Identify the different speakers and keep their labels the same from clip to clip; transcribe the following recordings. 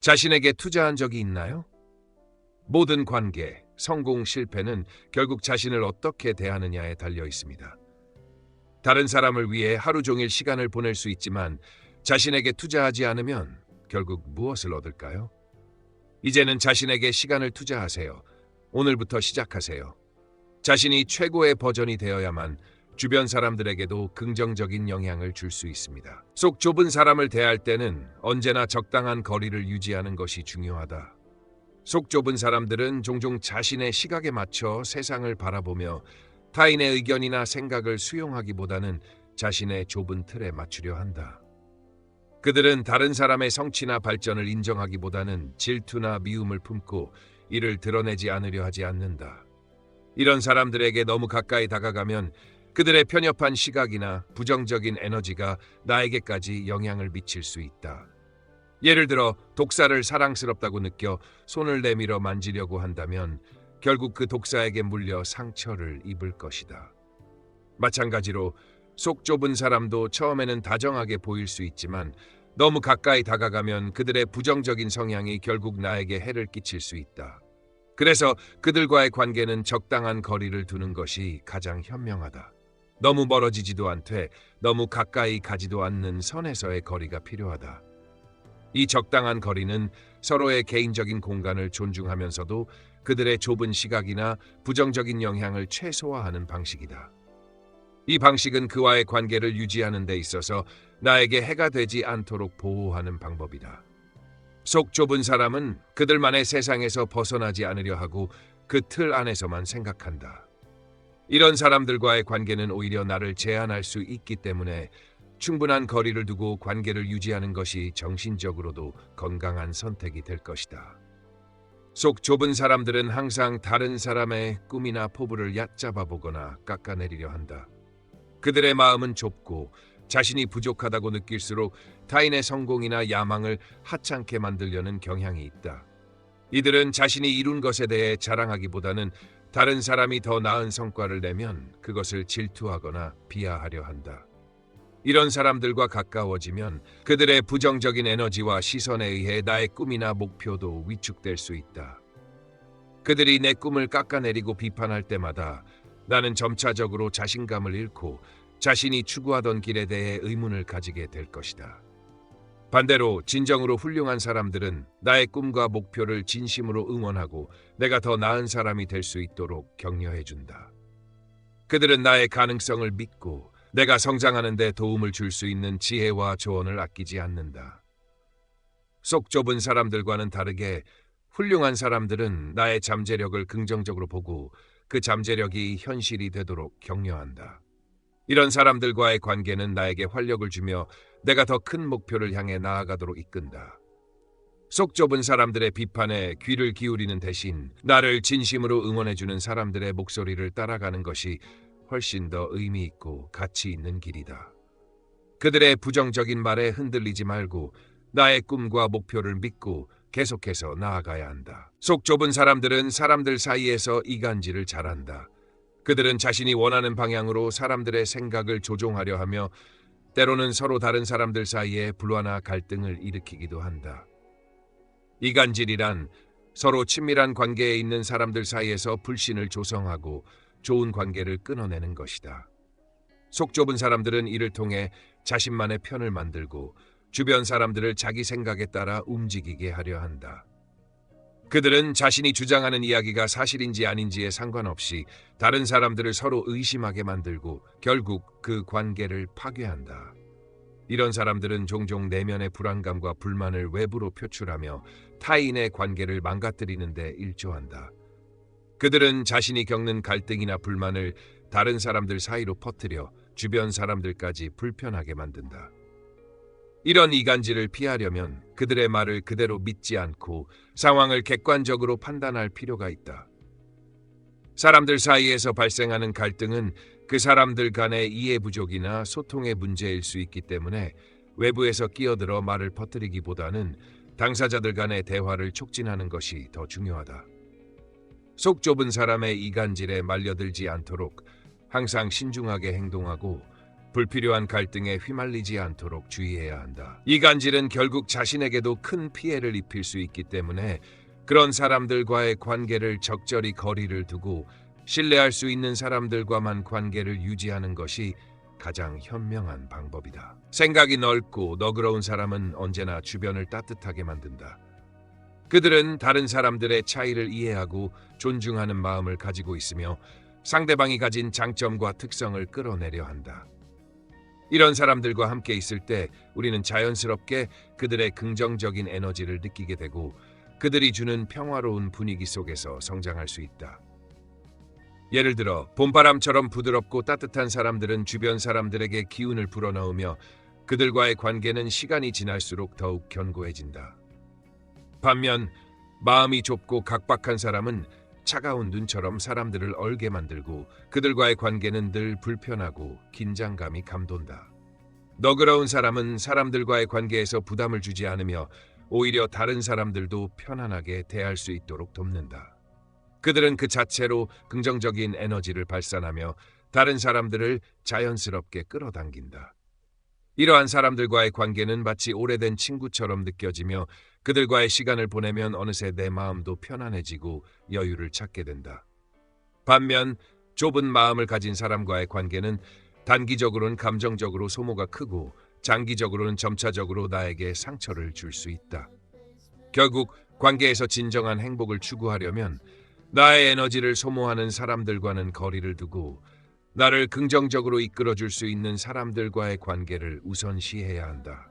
Speaker 1: 자신에게 투자한 적이 있나요? 모든 관계, 성공, 실패는 결국 자신을 어떻게 대하느냐에 달려 있습니다. 다른 사람을 위해 하루 종일 시간을 보낼 수 있지만 자신에게 투자하지 않으면 결국 무엇을 얻을까요? 이제는 자신에게 시간을 투자하세요. 오늘부터 시작하세요. 자신이 최고의 버전이 되어야만 주변 사람들에게도 긍정적인 영향을 줄 수 있습니다. 속 좁은 사람을 대할 때는 언제나 적당한 거리를 유지하는 것이 중요하다. 속 좁은 사람들은 종종 자신의 시각에 맞춰 세상을 바라보며 타인의 의견이나 생각을 수용하기보다는 자신의 좁은 틀에 맞추려 한다. 그들은 다른 사람의 성취나 발전을 인정하기보다는 질투나 미움을 품고 이를 드러내지 않으려 하지 않는다. 이런 사람들에게 너무 가까이 다가가면 그들의 편협한 시각이나 부정적인 에너지가 나에게까지 영향을 미칠 수 있다. 예를 들어 독사를 사랑스럽다고 느껴 손을 내밀어 만지려고 한다면 결국 그 독사에게 물려 상처를 입을 것이다. 마찬가지로 속 좁은 사람도 처음에는 다정하게 보일 수 있지만 너무 가까이 다가가면 그들의 부정적인 성향이 결국 나에게 해를 끼칠 수 있다. 그래서 그들과의 관계는 적당한 거리를 두는 것이 가장 현명하다. 너무 멀어지지도 않되 너무 가까이 가지도 않는 선에서의 거리가 필요하다. 이 적당한 거리는 서로의 개인적인 공간을 존중하면서도 그들의 좁은 시각이나 부정적인 영향을 최소화하는 방식이다. 이 방식은 그와의 관계를 유지하는 데 있어서 나에게 해가 되지 않도록 보호하는 방법이다. 속 좁은 사람은 그들만의 세상에서 벗어나지 않으려 하고 그 틀 안에서만 생각한다. 이런 사람들과의 관계는 오히려 나를 제한할 수 있기 때문에 충분한 거리를 두고 관계를 유지하는 것이 정신적으로도 건강한 선택이 될 것이다. 속 좁은 사람들은 항상 다른 사람의 꿈이나 포부를 얕잡아 보거나 깎아내리려 한다. 그들의 마음은 좁고 자신이 부족하다고 느낄수록 타인의 성공이나 야망을 하찮게 만들려는 경향이 있다. 이들은 자신이 이룬 것에 대해 자랑하기보다는 다른 사람이 더 나은 성과를 내면 그것을 질투하거나 비하하려 한다. 이런 사람들과 가까워지면 그들의 부정적인 에너지와 시선에 의해 나의 꿈이나 목표도 위축될 수 있다. 그들이 내 꿈을 깎아내리고 비판할 때마다 나는 점차적으로 자신감을 잃고 자신이 추구하던 길에 대해 의문을 가지게 될 것이다. 반대로 진정으로 훌륭한 사람들은 나의 꿈과 목표를 진심으로 응원하고 내가 더 나은 사람이 될 수 있도록 격려해준다. 그들은 나의 가능성을 믿고 내가 성장하는 데 도움을 줄 수 있는 지혜와 조언을 아끼지 않는다. 속 좁은 사람들과는 다르게 훌륭한 사람들은 나의 잠재력을 긍정적으로 보고 그 잠재력이 현실이 되도록 격려한다. 이런 사람들과의 관계는 나에게 활력을 주며 내가 더 큰 목표를 향해 나아가도록 이끈다. 속 좁은 사람들의 비판에 귀를 기울이는 대신 나를 진심으로 응원해주는 사람들의 목소리를 따라가는 것이 훨씬 더 의미 있고 가치 있는 길이다. 그들의 부정적인 말에 흔들리지 말고 나의 꿈과 목표를 믿고 계속해서 나아가야 한다. 속 좁은 사람들은 사람들 사이에서 이간질을 잘한다. 그들은 자신이 원하는 방향으로 사람들의 생각을 조종하려 하며 때로는 서로 다른 사람들 사이에 불화나 갈등을 일으키기도 한다. 이간질이란 서로 친밀한 관계에 있는 사람들 사이에서 불신을 조성하고 좋은 관계를 끊어내는 것이다. 속 좁은 사람들은 이를 통해 자신만의 편을 만들고 주변 사람들을 자기 생각에 따라 움직이게 하려 한다. 그들은 자신이 주장하는 이야기가 사실인지 아닌지에 상관없이 다른 사람들을 서로 의심하게 만들고 결국 그 관계를 파괴한다. 이런 사람들은 종종 내면의 불안감과 불만을 외부로 표출하며 타인의 관계를 망가뜨리는 데 일조한다. 그들은 자신이 겪는 갈등이나 불만을 다른 사람들 사이로 퍼뜨려 주변 사람들까지 불편하게 만든다. 이런 이간질을 피하려면 그들의 말을 그대로 믿지 않고 상황을 객관적으로 판단할 필요가 있다. 사람들 사이에서 발생하는 갈등은 그 사람들 간의 이해 부족이나 소통의 문제일 수 있기 때문에 외부에서 끼어들어 말을 퍼뜨리기보다는 당사자들 간의 대화를 촉진하는 것이 더 중요하다. 속 좁은 사람의 이간질에 말려들지 않도록 항상 신중하게 행동하고 불필요한 갈등에 휘말리지 않도록 주의해야 한다. 이간질은 결국 자신에게도 큰 피해를 입힐 수 있기 때문에 그런 사람들과의 관계를 적절히 거리를 두고 신뢰할 수 있는 사람들과만 관계를 유지하는 것이 가장 현명한 방법이다. 생각이 넓고 너그러운 사람은 언제나 주변을 따뜻하게 만든다. 그들은 다른 사람들의 차이를 이해하고 존중하는 마음을 가지고 있으며 상대방이 가진 장점과 특성을 끌어내려 한다. 이런 사람들과 함께 있을 때 우리는 자연스럽게 그들의 긍정적인 에너지를 느끼게 되고 그들이 주는 평화로운 분위기 속에서 성장할 수 있다. 예를 들어 봄바람처럼 부드럽고 따뜻한 사람들은 주변 사람들에게 기운을 불어넣으며 그들과의 관계는 시간이 지날수록 더욱 견고해진다. 반면 마음이 좁고 각박한 사람은 차가운 눈처럼 사람들을 얼게 만들고 그들과의 관계는 늘 불편하고 긴장감이 감돈다. 너그러운 사람은 사람들과의 관계에서 부담을 주지 않으며 오히려 다른 사람들도 편안하게 대할 수 있도록 돕는다. 그들은 그 자체로 긍정적인 에너지를 발산하며 다른 사람들을 자연스럽게 끌어당긴다. 이러한 사람들과의 관계는 마치 오래된 친구처럼 느껴지며 그들과의 시간을 보내면 어느새 내 마음도 편안해지고 여유를 찾게 된다. 반면 좁은 마음을 가진 사람과의 관계는 단기적으로는 감정적으로 소모가 크고 장기적으로는 점차적으로 나에게 상처를 줄 수 있다. 결국 관계에서 진정한 행복을 추구하려면 나의 에너지를 소모하는 사람들과는 거리를 두고 나를 긍정적으로 이끌어줄 수 있는 사람들과의 관계를 우선시해야 한다.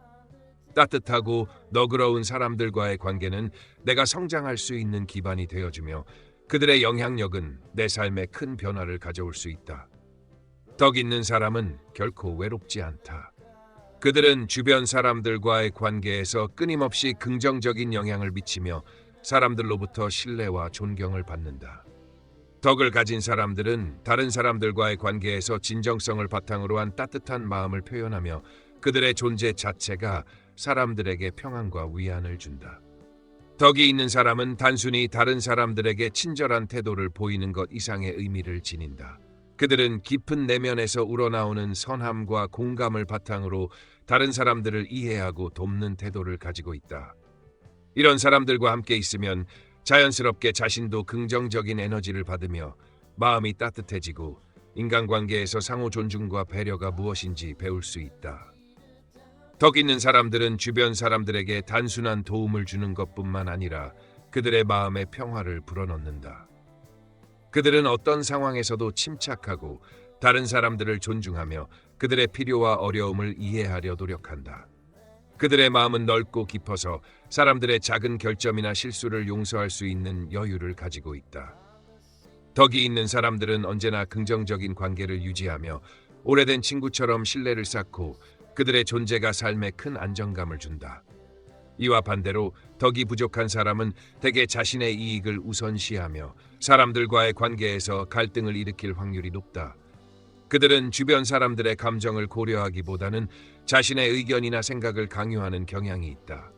Speaker 1: 따뜻하고 너그러운 사람들과의 관계는 내가 성장할 수 있는 기반이 되어주며 그들의 영향력은 내 삶에 큰 변화를 가져올 수 있다. 덕 있는 사람은 결코 외롭지 않다. 그들은 주변 사람들과의 관계에서 끊임없이 긍정적인 영향을 미치며 사람들로부터 신뢰와 존경을 받는다. 덕을 가진 사람들은 다른 사람들과의 관계에서 진정성을 바탕으로 한 따뜻한 마음을 표현하며 그들의 존재 자체가 사람들에게 평안과 위안을 준다. 덕이 있는 사람은 단순히 다른 사람들에게 친절한 태도를 보이는 것 이상의 의미를 지닌다. 그들은 깊은 내면에서 우러나오는 선함과 공감을 바탕으로 다른 사람들을 이해하고 돕는 태도를 가지고 있다. 이런 사람들과 함께 있으면 자연스럽게 자신도 긍정적인 에너지를 받으며 마음이 따뜻해지고 인간관계에서 상호 존중과 배려가 무엇인지 배울 수 있다. 덕 있는 사람들은 주변 사람들에게 단순한 도움을 주는 것뿐만 아니라 그들의 마음에 평화를 불어넣는다. 그들은 어떤 상황에서도 침착하고 다른 사람들을 존중하며 그들의 필요와 어려움을 이해하려 노력한다. 그들의 마음은 넓고 깊어서 사람들의 작은 결점이나 실수를 용서할 수 있는 여유를 가지고 있다. 덕이 있는 사람들은 언제나 긍정적인 관계를 유지하며 오래된 친구처럼 신뢰를 쌓고 그들의 존재가 삶에 큰 안정감을 준다. 이와 반대로 덕이 부족한 사람은 대개 자신의 이익을 우선시하며 사람들과의 관계에서 갈등을 일으킬 확률이 높다. 그들은 주변 사람들의 감정을 고려하기보다는 자신의 의견이나 생각을 강요하는 경향이 있다.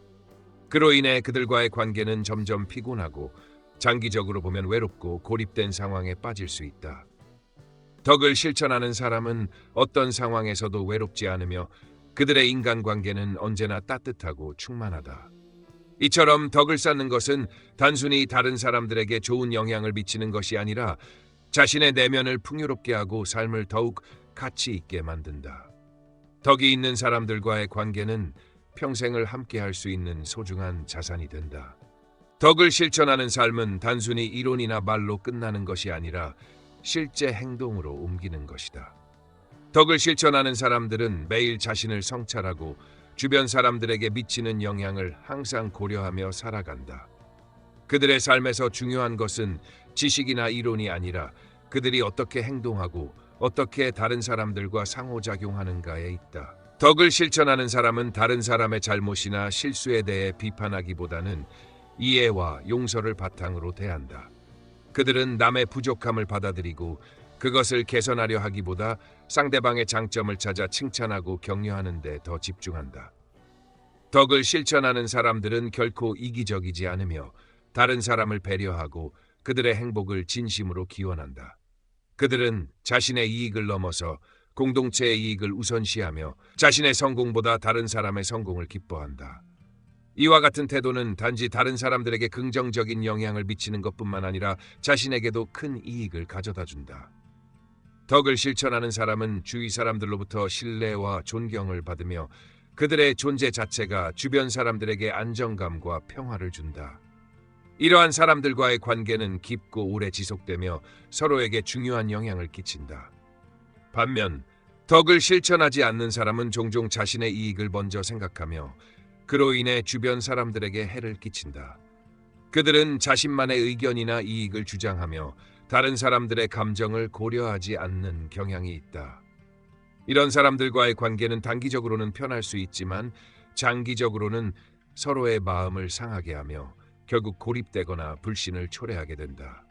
Speaker 1: 그로 인해 그들과의 관계는 점점 피곤하고 장기적으로 보면 외롭고 고립된 상황에 빠질 수 있다. 덕을 실천하는 사람은 어떤 상황에서도 외롭지 않으며 그들의 인간관계는 언제나 따뜻하고 충만하다. 이처럼 덕을 쌓는 것은 단순히 다른 사람들에게 좋은 영향을 미치는 것이 아니라 자신의 내면을 풍요롭게 하고 삶을 더욱 가치 있게 만든다. 덕이 있는 사람들과의 관계는 평생을 함께할 수 있는 소중한 자산이 된다. 덕을 실천하는 삶은 단순히 이론이나 말로 끝나는 것이 아니라 실제 행동으로 옮기는 것이다. 덕을 실천하는 사람들은 매일 자신을 성찰하고 주변 사람들에게 미치는 영향을 항상 고려하며 살아간다. 그들의 삶에서 중요한 것은 지식이나 이론이 아니라 그들이 어떻게 행동하고 어떻게 다른 사람들과 상호작용하는가에 있다. 덕을 실천하는 사람은 다른 사람의 잘못이나 실수에 대해 비판하기보다는 이해와 용서를 바탕으로 대한다. 그들은 남의 부족함을 받아들이고 그것을 개선하려 하기보다 상대방의 장점을 찾아 칭찬하고 격려하는 데 더 집중한다. 덕을 실천하는 사람들은 결코 이기적이지 않으며 다른 사람을 배려하고 그들의 행복을 진심으로 기원한다. 그들은 자신의 이익을 넘어서 공동체의 이익을 우선시하며 자신의 성공보다 다른 사람의 성공을 기뻐한다. 이와 같은 태도는 단지 다른 사람들에게 긍정적인 영향을 미치는 것뿐만 아니라 자신에게도 큰 이익을 가져다 준다. 덕을 실천하는 사람은 주위 사람들로부터 신뢰와 존경을 받으며 그들의 존재 자체가 주변 사람들에게 안정감과 평화를 준다. 이러한 사람들과의 관계는 깊고 오래 지속되며 서로에게 중요한 영향을 끼친다. 반면 덕을 실천하지 않는 사람은 종종 자신의 이익을 먼저 생각하며 그로 인해 주변 사람들에게 해를 끼친다. 그들은 자신만의 의견이나 이익을 주장하며 다른 사람들의 감정을 고려하지 않는 경향이 있다. 이런 사람들과의 관계는 단기적으로는 편할 수 있지만 장기적으로는 서로의 마음을 상하게 하며 결국 고립되거나 불신을 초래하게 된다.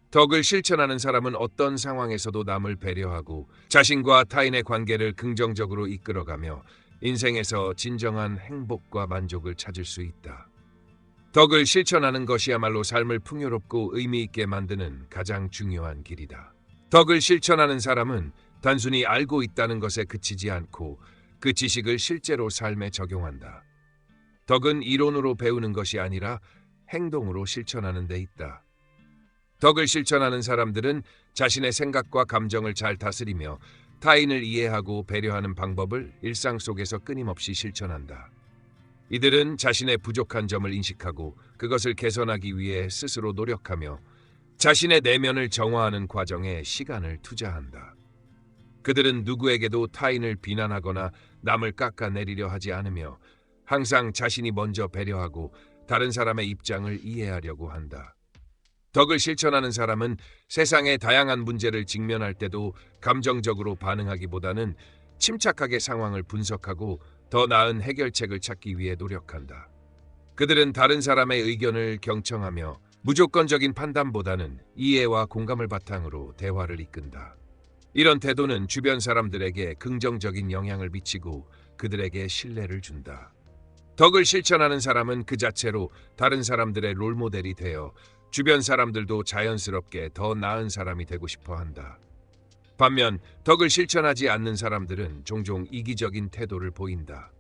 Speaker 1: 덕을 실천하는 사람은 어떤 상황에서도 남을 배려하고 자신과 타인의 관계를 긍정적으로 이끌어가며 인생에서 진정한 행복과 만족을 찾을 수 있다. 덕을 실천하는 것이야말로 삶을 풍요롭고 의미 있게 만드는 가장 중요한 길이다. 덕을 실천하는 사람은 단순히 알고 있다는 것에 그치지 않고 그 지식을 실제로 삶에 적용한다. 덕은 이론으로 배우는 것이 아니라 행동으로 실천하는 데 있다. 덕을 실천하는 사람들은 자신의 생각과 감정을 잘 다스리며 타인을 이해하고 배려하는 방법을 일상 속에서 끊임없이 실천한다. 이들은 자신의 부족한 점을 인식하고 그것을 개선하기 위해 스스로 노력하며 자신의 내면을 정화하는 과정에 시간을 투자한다. 그들은 누구에게도 타인을 비난하거나 남을 깎아내리려 하지 않으며 항상 자신이 먼저 배려하고 다른 사람의 입장을 이해하려고 한다. 덕을 실천하는 사람은 세상의 다양한 문제를 직면할 때도 감정적으로 반응하기보다는 침착하게 상황을 분석하고 더 나은 해결책을 찾기 위해 노력한다. 그들은 다른 사람의 의견을 경청하며 무조건적인 판단보다는 이해와 공감을 바탕으로 대화를 이끈다. 이런 태도는 주변 사람들에게 긍정적인 영향을 미치고 그들에게 신뢰를 준다. 덕을 실천하는 사람은 그 자체로 다른 사람들의 롤모델이 되어 주변 사람들도 자연스럽게 더 나은 사람이 되고 싶어 한다. 반면 덕을 실천하지 않는 사람들은 종종 이기적인 태도를 보인다.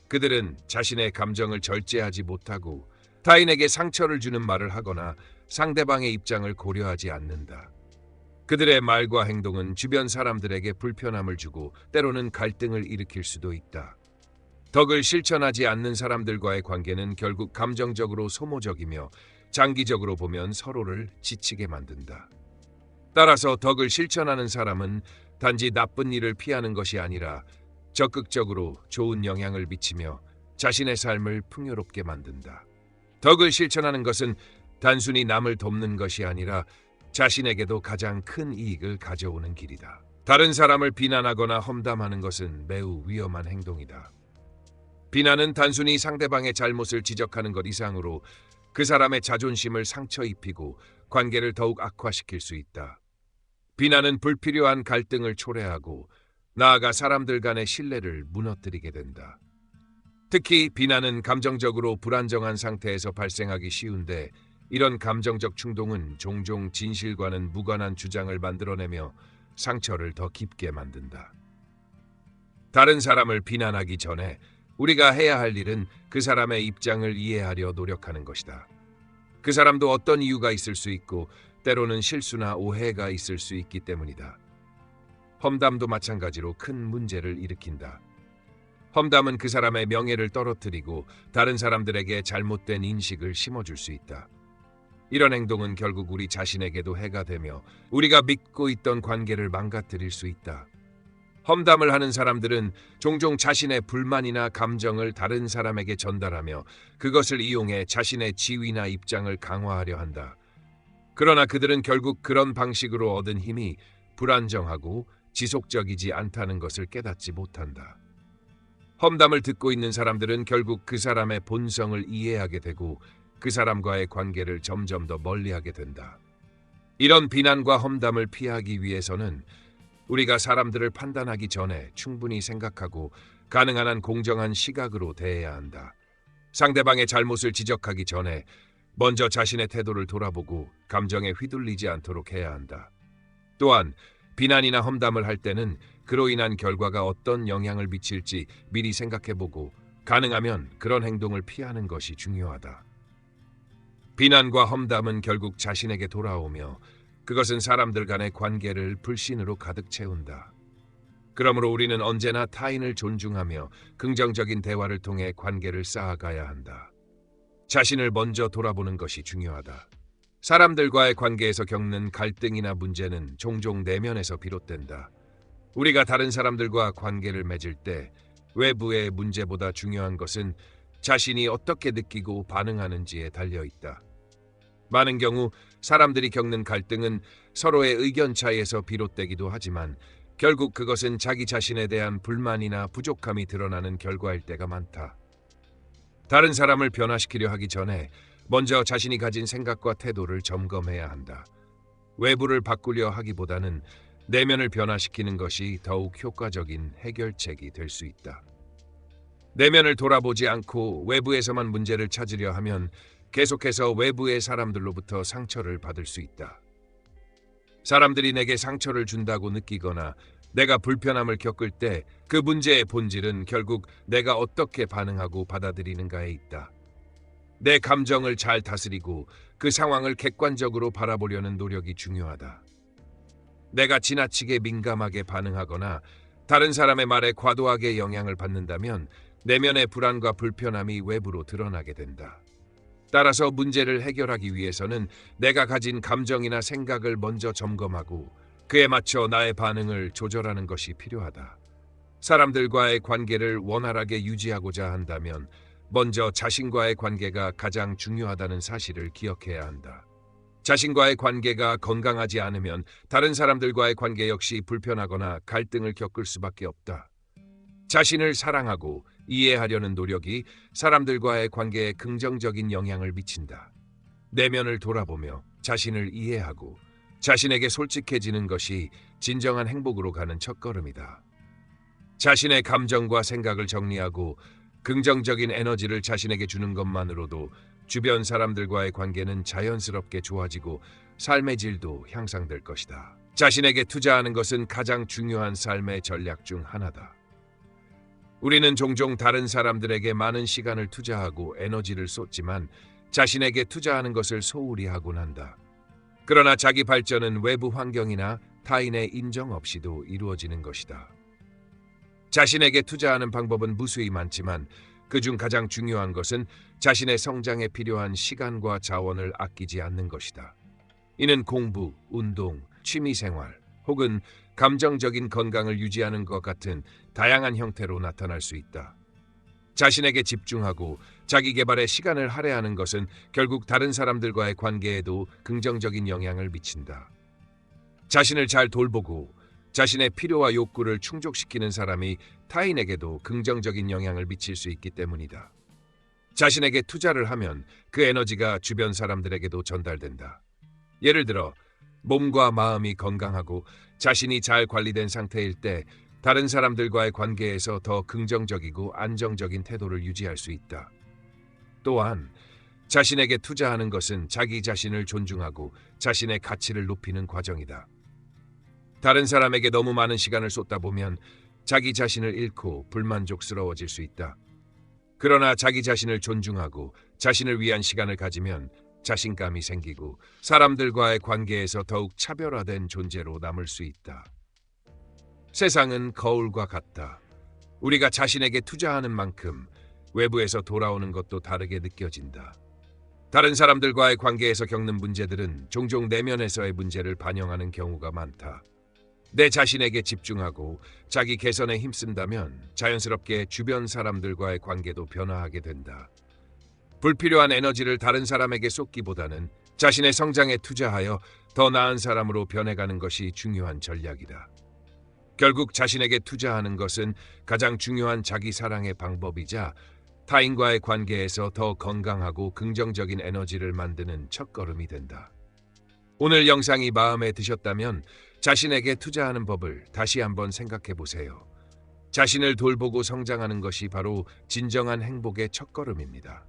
Speaker 1: 그들은 자신의 감정을 절제하지 못하고 타인에게 상처를 주는 말을 하거나 상대방의 입장을 고려하지 않는다. 그들의 말과 행동은 주변 사람들에게 불편함을 주고 때로는 갈등을 일으킬 수도 있다. 덕을 실천하지 않는 사람들과의 관계는 결국 감정적으로 소모적이며 장기적으로 보면 서로를 지치게 만든다. 따라서 덕을 실천하는 사람은 단지 나쁜 일을 피하는 것이 아니라 적극적으로 좋은 영향을 미치며 자신의 삶을 풍요롭게 만든다. 덕을 실천하는 것은 단순히 남을 돕는 것이 아니라 자신에게도 가장 큰 이익을 가져오는 길이다. 다른 사람을 비난하거나 험담하는 것은 매우 위험한 행동이다. 비난은 단순히 상대방의 잘못을 지적하는 것 이상으로 그 사람의 자존심을 상처 입히고 관계를 더욱 악화시킬 수 있다. 비난은 불필요한 갈등을 초래하고 나아가 사람들 간의 신뢰를 무너뜨리게 된다. 특히 비난은 감정적으로 불안정한 상태에서 발생하기 쉬운데 이런 감정적 충동은 종종 진실과는 무관한 주장을 만들어내며 상처를 더 깊게 만든다. 다른 사람을 비난하기 전에 우리가 해야 할 일은 그 사람의 입장을 이해하려 노력하는 것이다. 그 사람도 어떤 이유가 있을 수 있고 때로는 실수나 오해가 있을 수 있기 때문이다. 험담도 마찬가지로 큰 문제를 일으킨다. 험담은 그 사람의 명예를 떨어뜨리고 다른 사람들에게 잘못된 인식을 심어줄 수 있다. 이런 행동은 결국 우리 자신에게도 해가 되며 우리가 믿고 있던 관계를 망가뜨릴 수 있다. 험담을 하는 사람들은 종종 자신의 불만이나 감정을 다른 사람에게 전달하며 그것을 이용해 자신의 지위나 입장을 강화하려 한다. 그러나 그들은 결국 그런 방식으로 얻은 힘이 불안정하고 지속적이지 않다는 것을 깨닫지 못한다. 험담을 듣고 있는 사람들은 결국 그 사람의 본성을 이해하게 되고 그 사람과의 관계를 점점 더 멀리하게 된다. 이런 비난과 험담을 피하기 위해서는 우리가 사람들을 판단하기 전에 충분히 생각하고 가능한 한 공정한 시각으로 대해야 한다. 상대방의 잘못을 지적하기 전에 먼저 자신의 태도를 돌아보고 감정에 휘둘리지 않도록 해야 한다. 또한 비난이나 험담을 할 때는 그로 인한 결과가 어떤 영향을 미칠지 미리 생각해보고 가능하면 그런 행동을 피하는 것이 중요하다. 비난과 험담은 결국 자신에게 돌아오며 그것은 사람들 간의 관계를 불신으로 가득 채운다. 그러므로 우리는 언제나 타인을 존중하며 긍정적인 대화를 통해 관계를 쌓아가야 한다. 자신을 먼저 돌아보는 것이 중요하다. 사람들과의 관계에서 겪는 갈등이나 문제는 종종 내면에서 비롯된다. 우리가 다른 사람들과 관계를 맺을 때 외부의 문제보다 중요한 것은 자신이 어떻게 느끼고 반응하는지에 달려 있다. 많은 경우 사람들이 겪는 갈등은 서로의 의견 차이에서 비롯되기도 하지만 결국 그것은 자기 자신에 대한 불만이나 부족함이 드러나는 결과일 때가 많다. 다른 사람을 변화시키려 하기 전에 먼저 자신이 가진 생각과 태도를 점검해야 한다. 외부를 바꾸려 하기보다는 내면을 변화시키는 것이 더욱 효과적인 해결책이 될 수 있다. 내면을 돌아보지 않고 외부에서만 문제를 찾으려 하면 계속해서 외부의 사람들로부터 상처를 받을 수 있다. 사람들이 내게 상처를 준다고 느끼거나 내가 불편함을 겪을 때 그 문제의 본질은 결국 내가 어떻게 반응하고 받아들이는가에 있다. 내 감정을 잘 다스리고 그 상황을 객관적으로 바라보려는 노력이 중요하다. 내가 지나치게 민감하게 반응하거나 다른 사람의 말에 과도하게 영향을 받는다면 내면의 불안과 불편함이 외부로 드러나게 된다. 따라서 문제를 해결하기 위해서는 내가 가진 감정이나 생각을 먼저 점검하고 그에 맞춰 나의 반응을 조절하는 것이 필요하다. 사람들과의 관계를 원활하게 유지하고자 한다면 먼저 자신과의 관계가 가장 중요하다는 사실을 기억해야 한다. 자신과의 관계가 건강하지 않으면 다른 사람들과의 관계 역시 불편하거나 갈등을 겪을 수밖에 없다. 자신을 사랑하고 이해하려는 노력이 사람들과의 관계에 긍정적인 영향을 미친다. 내면을 돌아보며 자신을 이해하고 자신에게 솔직해지는 것이 진정한 행복으로 가는 첫걸음이다. 자신의 감정과 생각을 정리하고 긍정적인 에너지를 자신에게 주는 것만으로도 주변 사람들과의 관계는 자연스럽게 좋아지고 삶의 질도 향상될 것이다. 자신에게 투자하는 것은 가장 중요한 삶의 전략 중 하나다. 우리는 종종 다른 사람들에게 많은 시간을 투자하고 에너지를 쏟지만 자신에게 투자하는 것을 소홀히 하곤 한다. 그러나 자기 발전은 외부 환경이나 타인의 인정 없이도 이루어지는 것이다. 자신에게 투자하는 방법은 무수히 많지만 그중 가장 중요한 것은 자신의 성장에 필요한 시간과 자원을 아끼지 않는 것이다. 이는 공부, 운동, 취미생활 혹은 감정적인 건강을 유지하는 것 같은 다양한 형태로 나타날 수 있다. 자신에게 집중하고 자기 개발에 시간을 할애하는 것은 결국 다른 사람들과의 관계에도 긍정적인 영향을 미친다. 자신을 잘 돌보고 자신의 필요와 욕구를 충족시키는 사람이 타인에게도 긍정적인 영향을 미칠 수 있기 때문이다. 자신에게 투자를 하면 그 에너지가 주변 사람들에게도 전달된다. 예를 들어 몸과 마음이 건강하고 자신이 잘 관리된 상태일 때 다른 사람들과의 관계에서 더 긍정적이고 안정적인 태도를 유지할 수 있다. 또한 자신에게 투자하는 것은 자기 자신을 존중하고 자신의 가치를 높이는 과정이다. 다른 사람에게 너무 많은 시간을 쏟다 보면 자기 자신을 잃고 불만족스러워질 수 있다. 그러나 자기 자신을 존중하고 자신을 위한 시간을 가지면 자신감이 생기고 사람들과의 관계에서 더욱 차별화된 존재로 남을 수 있다. 세상은 거울과 같다. 우리가 자신에게 투자하는 만큼 외부에서 돌아오는 것도 다르게 느껴진다. 다른 사람들과의 관계에서 겪는 문제들은 종종 내면에서의 문제를 반영하는 경우가 많다. 내 자신에게 집중하고 자기 개선에 힘쓴다면 자연스럽게 주변 사람들과의 관계도 변화하게 된다. 불필요한 에너지를 다른 사람에게 쏟기보다는 자신의 성장에 투자하여 더 나은 사람으로 변해가는 것이 중요한 전략이다. 결국 자신에게 투자하는 것은 가장 중요한 자기 사랑의 방법이자 타인과의 관계에서 더 건강하고 긍정적인 에너지를 만드는 첫걸음이 된다. 오늘 영상이 마음에 드셨다면 자신에게 투자하는 법을 다시 한번 생각해 보세요. 자신을 돌보고 성장하는 것이 바로 진정한 행복의 첫걸음입니다.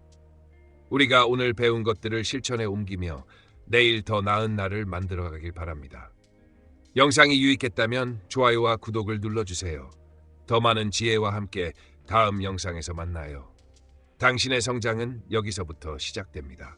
Speaker 1: 우리가 오늘 배운 것들을 실천에 옮기며 내일 더 나은 날을 만들어가길 바랍니다. 영상이 유익했다면 좋아요와 구독을 눌러주세요. 더 많은 지혜와 함께 다음 영상에서 만나요. 당신의 성장은 여기서부터 시작됩니다.